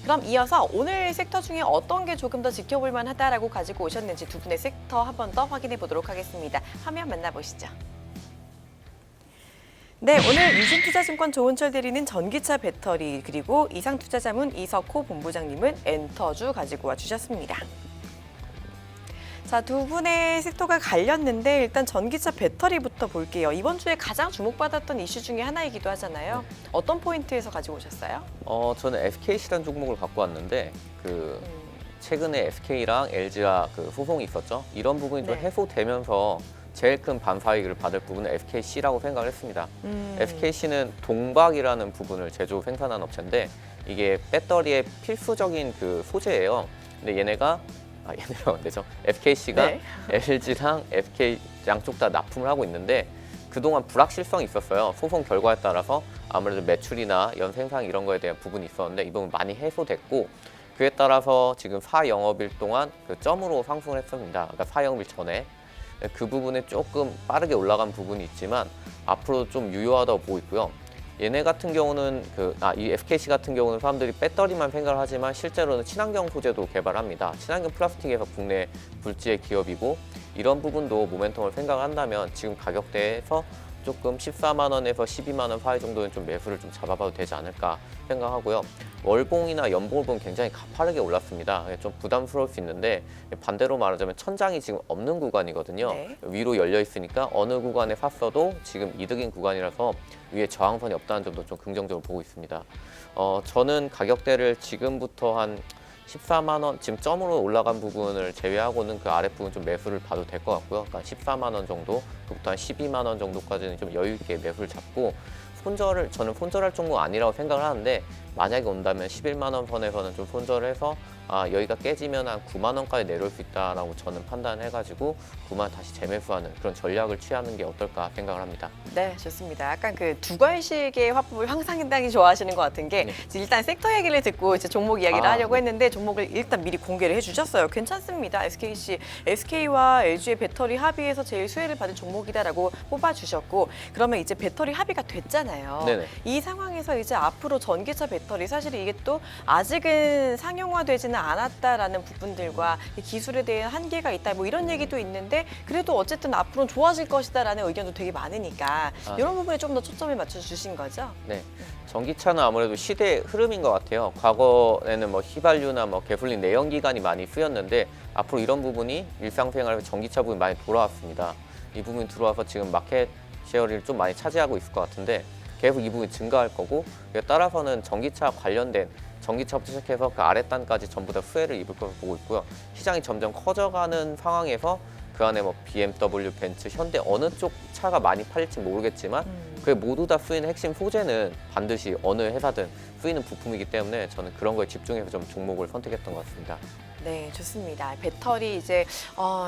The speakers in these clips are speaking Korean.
그럼 이어서 오늘 섹터 중에 어떤 게 조금 더 지켜볼 만하다라고 가지고 오셨는지 두 분의 섹터 한 번 더 확인해 보도록 하겠습니다. 화면 만나보시죠. 네, 오늘 유신투자증권 조은철 대리는 전기차 배터리 그리고 이상투자자문 이석호 본부장님은 엔터주 가지고 와주셨습니다. 자, 두 분의 섹터가 갈렸는데 일단 전기차 배터리부터 볼게요. 이번 주에 가장 주목받았던 이슈 중에 하나이기도 하잖아요. 어떤 포인트에서 가지고 오셨어요? 저는 SKC라는 종목을 갖고 왔는데 최근에 SK랑 LG가 소송이 있었죠. 이런 부분이 좀 네. 해소되면서 제일 큰 반사이익을 받을 부분은 SKC라고 생각을 했습니다. SKC는 동박이라는 부분을 제조 생산하는 업체인데 이게 배터리의 필수적인 소재예요. 근데 얘네가 안 되죠. FKC가 네. LG랑 FK 양쪽 다 납품을 하고 있는데 그동안 불확실성이 있었어요. 소송 결과에 따라서 아무래도 매출이나 연생산 이런 거에 대한 부분이 있었는데 이 부분 많이 해소됐고 그에 따라서 지금 4영업일 동안 점으로 상승을 했습니다. 그러니까 4영업일 전에 그 부분에 조금 빠르게 올라간 부분이 있지만 앞으로 좀 유효하다고 보고 있고요. 얘네 같은 경우는 이 FKC 같은 경우는 사람들이 배터리만 생각을 하지만 실제로는 친환경 소재도 개발합니다. 친환경 플라스틱에서 국내 굴지의 기업이고 이런 부분도 모멘텀을 생각한다면 지금 가격대에서 조금 14만 원에서 12만 원 사이 정도는 좀 매수를 좀 잡아봐도 되지 않을까 생각하고요. 월봉이나 연봉을 보면 굉장히 가파르게 올랐습니다. 좀 부담스러울 수 있는데 반대로 말하자면 천장이 지금 없는 구간이거든요. 네. 위로 열려 있으니까 어느 구간에 샀어도 지금 이득인 구간이라서 위에 저항선이 없다는 점도 좀 긍정적으로 보고 있습니다. 저는 가격대를 지금부터 한 14만 원, 지금 점으로 올라간 부분을 제외하고는 그 아랫부분 좀 매수를 봐도 될 것 같고요. 그러니까 14만 원 정도, 그부터 한 12만 원 정도까지는 좀 여유 있게 매수를 잡고 저는 손절할 종목 아니라고 생각을 하는데 만약에 온다면 11만 원 선에서는 좀 손절을 해서 여기가 깨지면 한 9만 원까지 내려올 수 있다라고 저는 판단해가지고 9만 다시 재매수하는 그런 전략을 취하는 게 어떨까 생각을 합니다. 네, 좋습니다. 약간 두괄식의 화법을 상당히 좋아하시는 것 같은 게 네. 일단 섹터 얘기를 듣고 이제 종목 이야기를 하려고 네. 했는데 종목을 일단 미리 공개를 해주셨어요. 괜찮습니다. SKC, SK와 LG의 배터리 합의에서 제일 수혜를 받을 종목이다라고 뽑아주셨고 그러면 이제 배터리 합의가 됐잖아요. 네네. 이 상황에서 이제 앞으로 전기차 배터리 사실 이게 또 아직은 상용화되지는 않았다라는 부분들과 기술에 대한 한계가 있다 뭐 이런 얘기도 있는데 그래도 어쨌든 앞으로는 좋아질 것이다라는 의견도 되게 많으니까 이런 부분에 좀 더 초점을 맞춰주신 거죠? 네. 전기차는 아무래도 시대의 흐름인 것 같아요. 과거에는 휘발유나 가솔린 내연기관이 많이 쓰였는데 앞으로 이런 부분이 일상생활에서 전기차 부분이 많이 돌아왔습니다. 이 부분이 들어와서 지금 마켓 쉐어를 좀 많이 차지하고 있을 것 같은데 계속 이 부분이 증가할 거고 그에 따라서는 전기차 관련된 전기차부터 시작해서 그 아랫단까지 전부 다 수혜를 입을 것으로 보고 있고요. 시장이 점점 커져가는 상황에서 그 안에 BMW, 벤츠, 현대 어느 쪽 차가 많이 팔릴지 모르겠지만 그게 모두 다 쓰이는 핵심 소재는 반드시 어느 회사든 쓰이는 부품이기 때문에 저는 그런 거에 집중해서 좀 종목을 선택했던 것 같습니다. 네, 좋습니다. 배터리 이제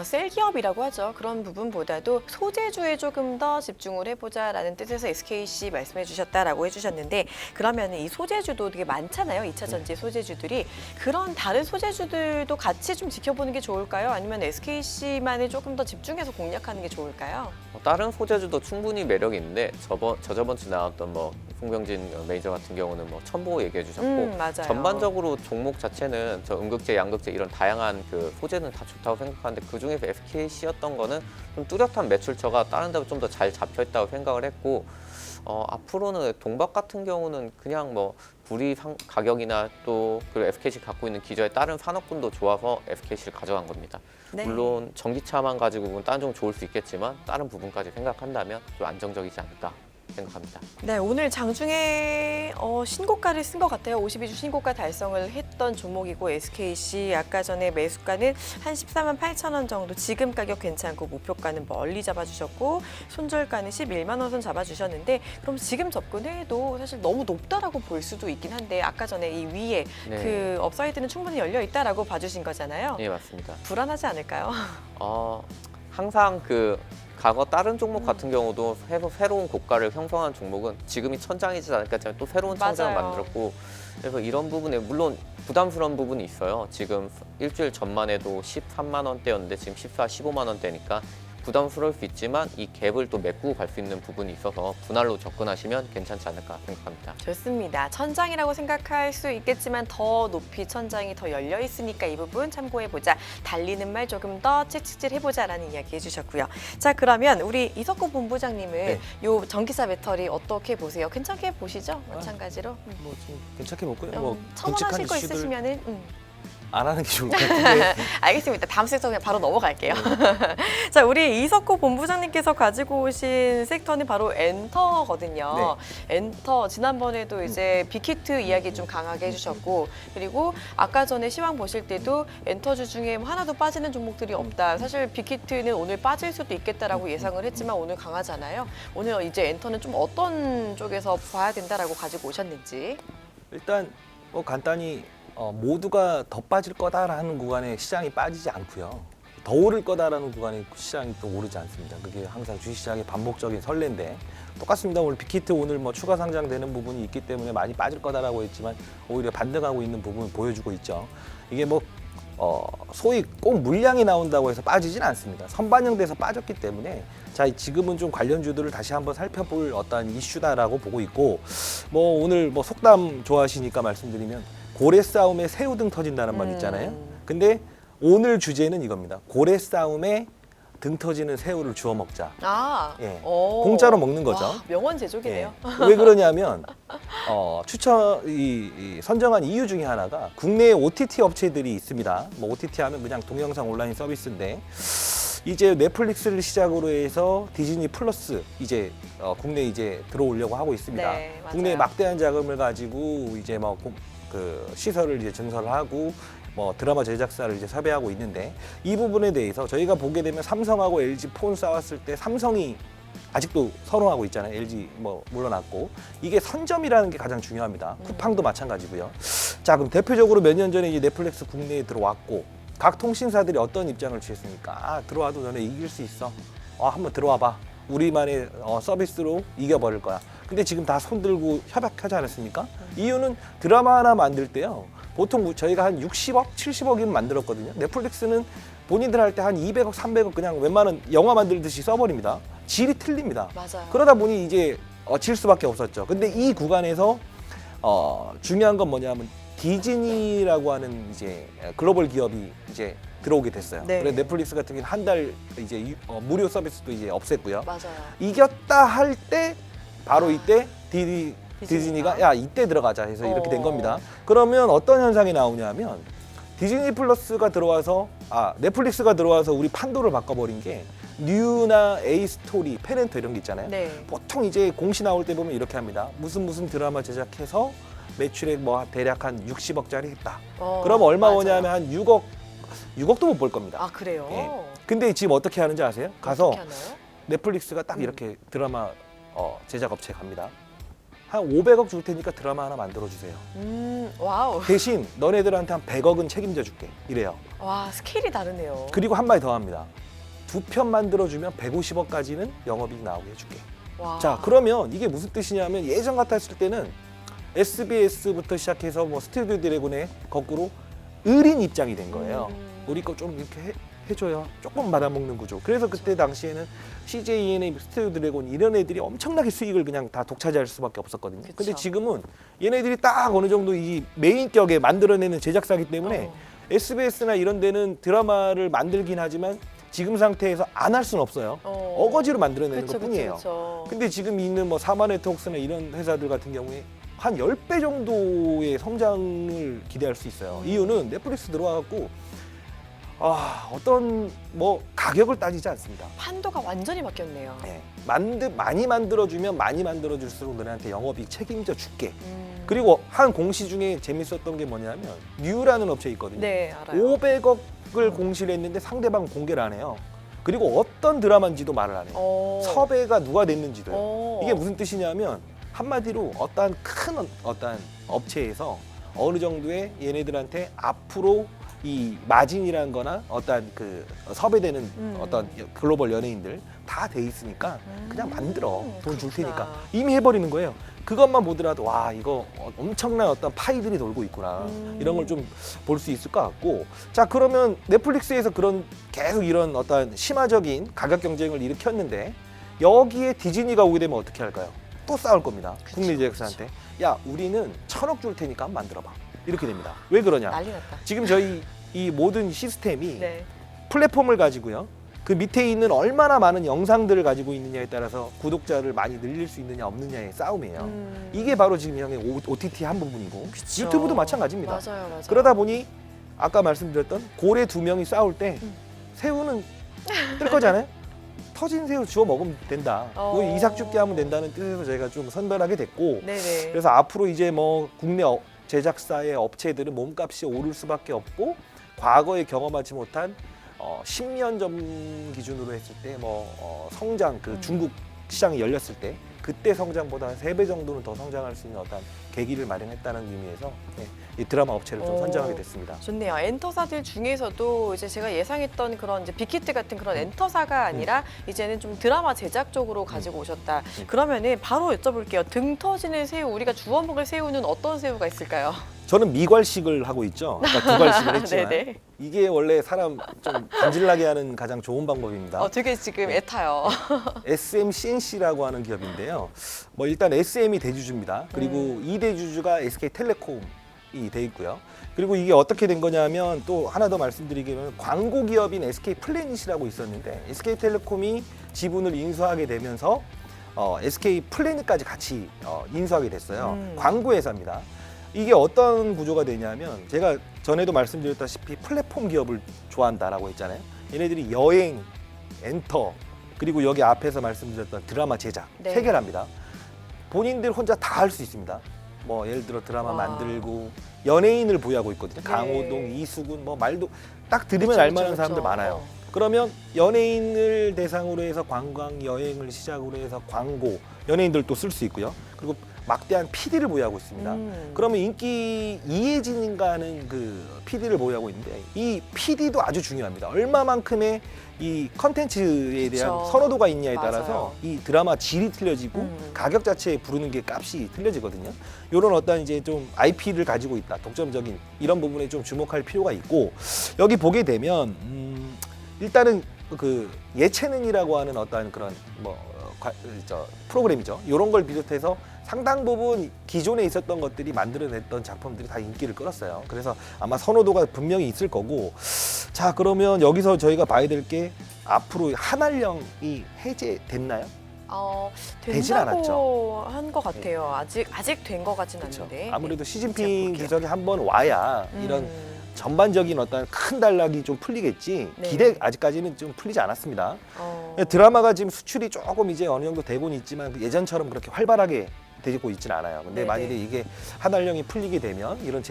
셀 기업이라고 하죠. 그런 부분보다도 소재주에 조금 더 집중을 해보자라는 뜻에서 SKC 말씀해 주셨다라고 해주셨는데 그러면 이 소재주도 되게 많잖아요. 2차 전지 소재주들이. 그런 다른 소재주들도 같이 좀 지켜보는 게 좋을까요? 아니면 SKC만을 조금 더 집중해서 공략하는 게 좋을까요? 다른 소재주도 충분히 매력이 있는데 저번 주 나왔던 송병진 매니저 같은 경우는 첨보 얘기해 주셨고 맞아요. 전반적으로 종목 자체는 저 음극재, 양극재 이런 다양한 소재는 다 좋다고 생각하는데 그 중에서 FKC였던 거는 좀 뚜렷한 매출처가 다른 데보다 좀 더 잘 잡혀 있다고 생각을 했고 앞으로는 동박 같은 경우는 그냥 불이 가격이나 또 그리고 FKC 갖고 있는 기저의 다른 산업군도 좋아서 FKC를 가져간 겁니다. 네. 물론 전기차만 가지고 다른 종 좋을 수 있겠지만 다른 부분까지 생각한다면 좀 안정적이지 않을까 생각합니다. 네, 오늘 장중에 신고가를 쓴 것 같아요. 52주 신고가 달성을 했던 종목이고 SKC 아까 전에 매수가는 한 14만 8천 원 정도 지금 가격 괜찮고 목표가는 멀리 잡아주셨고 손절가는 11만 원 선 잡아주셨는데 그럼 지금 접근해도 사실 너무 높다라고 볼 수도 있긴 한데 아까 전에 이 위에 네. 그 업사이드는 충분히 열려 있다라고 봐주신 거잖아요. 네, 맞습니다. 불안하지 않을까요? 항상 과거 다른 종목 같은 경우도 새로운 고가를 형성한 종목은 지금이 천장이지 않을까 또 새로운 천장을 맞아요. 만들었고 그래서 이런 부분에 물론 부담스러운 부분이 있어요. 지금 일주일 전만 해도 13만 원대였는데 지금 14, 15만 원대니까 부담스러울 수 있지만 이 갭을 또 메꾸고 갈 수 있는 부분이 있어서 분할로 접근하시면 괜찮지 않을까 생각합니다. 좋습니다. 천장이라고 생각할 수 있겠지만 더 높이 천장이 더 열려 있으니까 이 부분 참고해보자. 달리는 말 조금 더 칙칙질해보자라는 이야기 해주셨고요. 자, 그러면 우리 이석구 본부장님은 네. 요 전기차 배터리 어떻게 보세요? 괜찮게 보시죠? 마찬가지로. 뭐 좀 괜찮게 먹고요. 좀 뭐 첨언하실 거 이슈들 있으시면은 안 하는 게 좋을 것 같은데. 알겠습니다. 다음 섹터 그냥 바로 넘어갈게요. 자, 우리 이석구 본부장님께서 가지고 오신 섹터는 바로 엔터거든요. 엔터 지난번에도 이제 빅히트 이야기 좀 강하게 해주셨고, 그리고 아까 전에 시황 보실 때도 엔터주 중에 하나도 빠지는 종목들이 없다. 사실 빅히트는 오늘 빠질 수도 있겠다라고 예상을 했지만 오늘 강하잖아요. 오늘 이제 엔터는 좀 어떤 쪽에서 봐야 된다라고 가지고 오셨는지. 일단 뭐 간단히 모두가 더 빠질 거다라는 구간에 시장이 빠지지 않고요. 더 오를 거다라는 구간에 시장이 또 오르지 않습니다. 그게 항상 주식시장의 반복적인 선례인데 똑같습니다. 오늘 빅히트 오늘 뭐 추가 상장되는 부분이 있기 때문에 많이 빠질 거다라고 했지만 오히려 반등하고 있는 부분을 보여주고 있죠. 이게 뭐 소위 꼭 물량이 나온다고 해서 빠지진 않습니다. 선반영돼서 빠졌기 때문에 자, 지금은 좀 관련주들을 다시 한번 살펴볼 어떤 이슈다라고 보고 있고, 뭐 오늘 뭐 속담 좋아하시니까 말씀드리면 고래 싸움에 새우 등 터진다는 말 있잖아요. 근데 오늘 주제는 이겁니다. 고래 싸움에 등 터지는 새우를 주워 먹자. 아, 예. 오. 공짜로 먹는 거죠. 와, 명언 제조기네요. 예. 왜 그러냐면 선정한 이유 중에 하나가 국내에 OTT 업체들이 있습니다. 뭐 OTT 하면 그냥 동영상 온라인 서비스인데 이제 넷플릭스를 시작으로 해서 디즈니 플러스 이제 국내에 이제 들어오려고 하고 있습니다. 네, 맞아요. 국내에 막대한 자금을 가지고 이제 뭐 그 시설을 이제 증설을 하고 뭐 드라마 제작사를 이제 섭외하고 있는데 이 부분에 대해서 저희가 보게 되면 삼성하고 LG 폰 싸웠을 때 삼성이 아직도 선호하고 있잖아요. LG 뭐 물러났고 이게 선점이라는 게 가장 중요합니다. 쿠팡도 마찬가지고요. 자, 그럼 대표적으로 몇 년 전에 이제 넷플릭스 국내에 들어왔고 각 통신사들이 어떤 입장을 취했습니까? 아, 들어와도 너네 이길 수 있어. 한번 들어와봐. 우리만의 서비스로 이겨버릴 거야. 근데 지금 다 손들고 협약하지 않았습니까? 이유는 드라마 하나 만들 때요. 보통 저희가 한 60억, 70억이면 만들었거든요. 넷플릭스는 본인들 할 때 한 200억, 300억 그냥 웬만한 영화 만들듯이 써버립니다. 질이 틀립니다. 맞아요. 그러다 보니 이제 질 수밖에 없었죠. 근데 이 구간에서 중요한 건 뭐냐면 디즈니라고 하는 이제 글로벌 기업이 이제 들어오게 됐어요. 네. 그래서 넷플릭스 같은 경우는 한 달 이제 무료 서비스도 이제 없앴고요. 맞아요. 이겼다 할 때 바로 이때 디즈니가 야 이때 들어가자 해서 이렇게 된 겁니다. 그러면 어떤 현상이 나오냐면 디즈니 플러스가 들어와서 넷플릭스가 들어와서 우리 판도를 바꿔버린 게 뉴나 A 스토리, 페렌터 이런 게 있잖아요. 네. 보통 이제 공시 나올 때 보면 이렇게 합니다. 무슨 드라마 제작해서 매출액 뭐 대략 한 60억짜리 했다. 그럼 얼마 맞아요. 오냐면 한 6억도 못 벌 겁니다. 아, 그래요? 예. 근데 지금 어떻게 하는지 아세요? 가서 어떻게 하나요? 넷플릭스가 딱 이렇게 드라마 제작 업체 갑니다. 한 500억 줄 테니까 드라마 하나 만들어 주세요. 와우. 대신 너네들한테 한 100억은 책임져 줄게. 이래요. 와, 스케일이 다르네요. 그리고 한 마디 더 합니다. 2편 만들어 주면 150억까지는 영업이익 나오게 해줄게. 와. 자, 그러면 이게 무슨 뜻이냐면 예전 같았을 때는 SBS부터 시작해서 뭐 스튜디오 드래곤의 거꾸로 을인 입장이 된 거예요. 우리 거 좀 이렇게 해줘요. 조금 받아먹는 구조. 그래서 그때 당시에는 CJ, ENA, 스튜디오 드래곤 이런 애들이 엄청나게 수익을 그냥 다 독차지할 수밖에 없었거든요. 그쵸. 근데 지금은 얘네들이 딱 어느 정도 이 메인격에 만들어내는 제작사이기 때문에 SBS나 이런 데는 드라마를 만들긴 하지만 지금 상태에서 안 할 수는 없어요. 어거지로 만들어내는 그쵸, 것뿐이에요. 그쵸. 근데 지금 있는 뭐 사마 네트워크나 이런 회사들 같은 경우에 한 10배 정도의 성장을 기대할 수 있어요. 이유는 넷플릭스 들어와갖고 어떤 뭐 가격을 따지지 않습니다. 판도가 완전히 바뀌었네요. 네. 많이 만들어주면 많이 만들어줄수록 너네한테 영업이익 책임져 줄게. 그리고 한 공시 중에 재밌었던 게 뭐냐면 뉴라는 업체 있거든요. 네, 알아요. 500억을 공시를 했는데 상대방 공개를 안 해요. 그리고 어떤 드라마인지도 말을 안 해요. 섭외가 누가 됐는지도요. 이게 무슨 뜻이냐면 한마디로 어떠한 큰 어떠한 업체에서 어느 정도의 얘네들한테 앞으로 이 마진이라는 거나 어떤 그 섭외되는 어떤 글로벌 연예인들 다 돼 있으니까 그냥 만들어. 돈 줄 그렇구나. 테니까. 이미 해버리는 거예요. 그것만 보더라도 와 이거 엄청난 어떤 파이들이 돌고 있구나 이런 걸 좀 볼 수 있을 것 같고 자 그러면 넷플릭스에서 그런 계속 이런 어떤 심화적인 가격 경쟁을 일으켰는데 여기에 디즈니가 오게 되면 어떻게 할까요? 또 싸울 겁니다. 그쵸, 국내 제작사한테 야 우리는 1,000억 줄 테니까 한번 만들어봐 이렇게 됩니다. 왜 그러냐? 난리 났다. 지금 저희 이 모든 시스템이 네. 플랫폼을 가지고요. 그 밑에 있는 얼마나 많은 영상들을 가지고 있느냐에 따라서 구독자를 많이 늘릴 수 있느냐 없느냐의 싸움이에요. 이게 바로 지금 형의 OTT 한 부분이고 그쵸. 유튜브도 마찬가지입니다. 맞아요, 맞아요. 그러다 보니 아까 말씀드렸던 고래 두 명이 싸울 때 새우는 뜰 거잖아요. 터진 새우 주워 먹으면 된다. 뭐 이삭 죽게 하면 된다는 뜻에서 저희가 좀 선별하게 됐고 네네. 그래서 앞으로 이제 뭐 국내 제작사의 업체들은 몸값이 오를 수밖에 없고 과거에 경험하지 못한 10년 전 기준으로 했을 때 성장 그 중국 시장이 열렸을 때 그때 성장보다 한 3배 정도는 더 성장할 수 있는 어떤 계기를 마련했다는 의미에서 이 드라마 업체를 좀 선정하게 됐습니다. 좋네요. 엔터사들 중에서도 이제 제가 예상했던 그런 이제 빅히트 같은 그런 엔터사가 아니라 이제는 좀 드라마 제작 쪽으로 가지고 오셨다. 그러면은 바로 여쭤볼게요. 등 터지는 새우, 우리가 주워 먹을 새우는 어떤 새우가 있을까요? 저는 미괄식을 하고 있죠. 아까 두괄식을 했지만 네네. 이게 원래 사람 좀 간질나게 하는 가장 좋은 방법입니다. 되게 지금 애타요. SM CNC라고 하는 기업인데요. 뭐 일단 SM이 대주주입니다. 그리고 이 대주주가 SK텔레콤이 돼 있고요. 그리고 이게 어떻게 된 거냐면 또 하나 더 말씀드리기는 광고 기업인 SK플래닛이라고 있었는데 SK텔레콤이 지분을 인수하게 되면서 SK플래닛까지 같이 인수하게 됐어요. 광고 회사입니다. 이게 어떤 구조가 되냐면 제가 전에도 말씀드렸다시피 플랫폼 기업을 좋아한다라고 했잖아요. 얘네들이 여행, 엔터, 그리고 여기 앞에서 말씀드렸던 드라마 제작 네. 세 개를 합니다. 본인들 혼자 다 할 수 있습니다. 뭐 예를 들어 드라마 와. 만들고 연예인을 보유하고 있거든요. 네. 강호동, 이수근 뭐 말도 딱 들으면 그쵸, 알만한 그쵸, 사람들 그쵸. 많아요. 그러면 연예인을 대상으로 해서 관광, 여행을 시작으로 해서 광고, 연예인들도 쓸 수 있고요. 그리고 막대한 PD를 보유하고 있습니다. 그러면 인기 이혜진인가 하는 그 PD를 보유하고 있는데 이 PD도 아주 중요합니다. 얼마만큼의 이 컨텐츠에 대한 그쵸. 선호도가 있냐에 맞아요. 따라서 이 드라마 질이 틀려지고 가격 자체에 부르는 게 값이 틀려지거든요. 이런 어떤 이제 좀 IP를 가지고 있다, 독점적인 이런 부분에 좀 주목할 필요가 있고 여기 보게 되면 일단은 그 예체능이라고 하는 어떤 그런 프로그램이죠. 이런 걸 비롯해서 상당 부분 기존에 있었던 것들이 만들어냈던 작품들이 다 인기를 끌었어요. 그래서 아마 선호도가 분명히 있을 거고 자 그러면 여기서 저희가 봐야 될 게 앞으로 한알령이 해제됐나요? 되진 된다고 한 것 같아요. 아직 된 것 같진 그렇죠. 않는데. 아무래도 네, 시진핑 제가 기석이 한번 와야 이런 전반적인 어떤 큰 단락이 좀 풀리겠지 네. 기대 아직까지는 좀 풀리지 않았습니다. 어, 드라마가 지금 수출이 조금 이제 어느 정도 되고는 있지만 예전처럼 그렇게 활발하게 되고 있지는 않아요. 근데 네네. 만일에 이게 한알령이 풀리게 되면 이런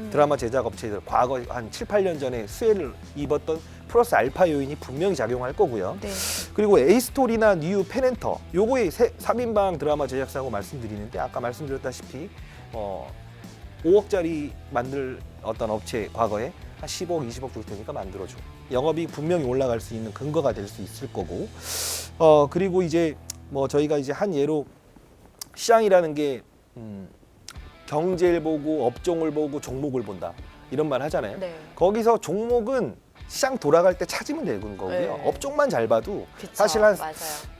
드라마 제작 업체들 과거 한 7, 8년 전에 수혜를 입었던 플러스 알파 요인이 분명히 작용할 거고요. 네. 그리고 에이스토리나 뉴 펜엔터 요거의 3인방 드라마 제작사고 말씀드리는데 아까 말씀드렸다시피 5억짜리 만들 어떤 업체 과거에 한 10억, 20억 줄 테니까 만들어줘. 영업이 분명히 올라갈 수 있는 근거가 될 수 있을 거고 그리고 이제 뭐 저희가 이제 한 예로 시장이라는 게 경제를 보고 업종을 보고 종목을 본다 이런 말 하잖아요. 네. 거기서 종목은 시장 돌아갈 때 찾으면 되는 거고요. 네. 업종만 잘 봐도 그쵸, 사실 한 맞아요.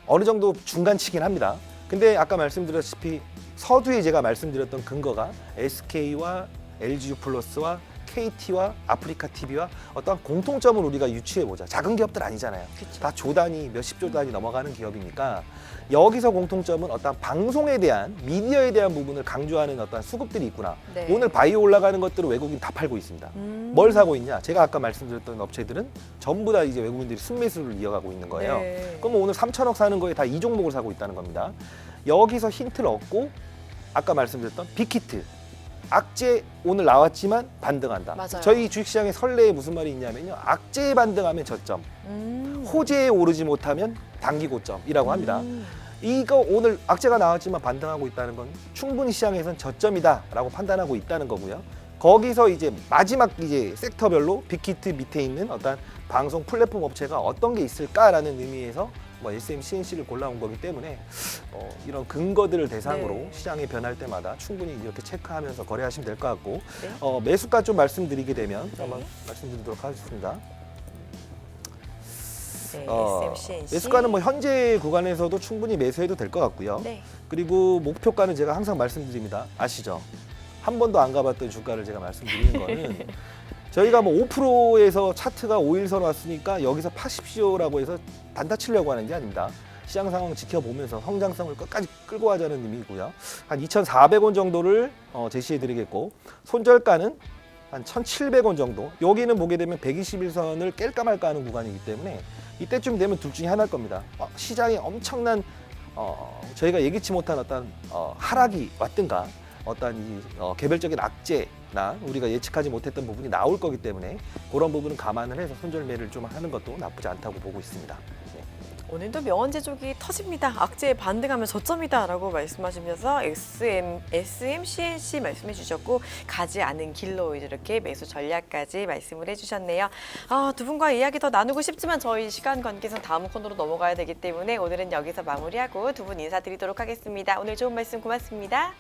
어느 정도 중간치긴 합니다. 근데 아까 말씀드렸다시피 서두에 제가 말씀드렸던 근거가 SK와 LG 플러스와 KT와 아프리카 TV와 어떤 공통점을 우리가 유추해보자. 작은 기업들 아니잖아요. 그쵸. 다 조 단위, 몇십 조 단위 넘어가는 기업이니까 여기서 공통점은 어떤 방송에 대한 미디어에 대한 부분을 강조하는 어떤 수급들이 있구나. 네. 오늘 바이오 올라가는 것들을 외국인 다 팔고 있습니다. 뭘 사고 있냐? 제가 아까 말씀드렸던 업체들은 전부 다 이제 외국인들이 순매수를 이어가고 있는 거예요. 네. 그럼 오늘 3천억 사는 거에 다 이 종목을 사고 있다는 겁니다. 여기서 힌트를 얻고 아까 말씀드렸던 빅히트. 악재 오늘 나왔지만 반등한다. 맞아요. 저희 주식시장의 설레에 무슨 말이 있냐면요. 악재에 반등하면 저점, 호재에 오르지 못하면 단기 고점이라고 합니다. 이거 오늘 악재가 나왔지만 반등하고 있다는 건 충분히 시장에선 저점이다라고 판단하고 있다는 거고요. 거기서 이제 마지막 이제 섹터별로 빅히트 밑에 있는 어떤 방송 플랫폼 업체가 어떤 게 있을까라는 의미에서 뭐 SM, CNC를 골라온 거기 때문에 이런 근거들을 대상으로 네. 시장이 변할 때마다 충분히 이렇게 체크하면서 거래하시면 될 것 같고 네. 매수가 좀 말씀드리게 되면 네. 한번 말씀드리도록 하겠습니다. 네, 어, SMCNC. 매수가는 뭐 현재 구간에서도 충분히 매수해도 될 것 같고요. 네. 그리고 목표가는 제가 항상 말씀드립니다. 아시죠? 한 번도 안 가봤던 주가를 제가 말씀드리는 거는 저희가 뭐 5%에서 차트가 5일선 왔으니까 여기서 파십시오라고 해서 단타 치려고 하는 게 아닙니다. 시장 상황 지켜보면서 성장성을 끝까지 끌고 가자는 의미고요. 한 2,400원 정도를 제시해 드리겠고 손절가는 한 1,700원 정도. 여기는 보게 되면 121선을 깰까 말까 하는 구간이기 때문에 이때쯤 되면 둘 중에 하나일 겁니다. 시장에 엄청난 저희가 예기치 못한 어떤 하락이 왔든가 어떤 이 개별적인 악재나 우리가 예측하지 못했던 부분이 나올 거기 때문에 그런 부분은 감안을 해서 손절매를 좀 하는 것도 나쁘지 않다고 보고 있습니다. 네. 오늘도 명언제조기 터집니다. 악재에 반등하면 저점이다라고 말씀하시면서 SMCNC 말씀해 주셨고 가지 않은 길로 이렇게 매수 전략까지 말씀을 해주셨네요. 두 분과 이야기 더 나누고 싶지만 저희 시간 관계상 다음 코너로 넘어가야 되기 때문에 오늘은 여기서 마무리하고 두 분 인사드리도록 하겠습니다. 오늘 좋은 말씀 고맙습니다.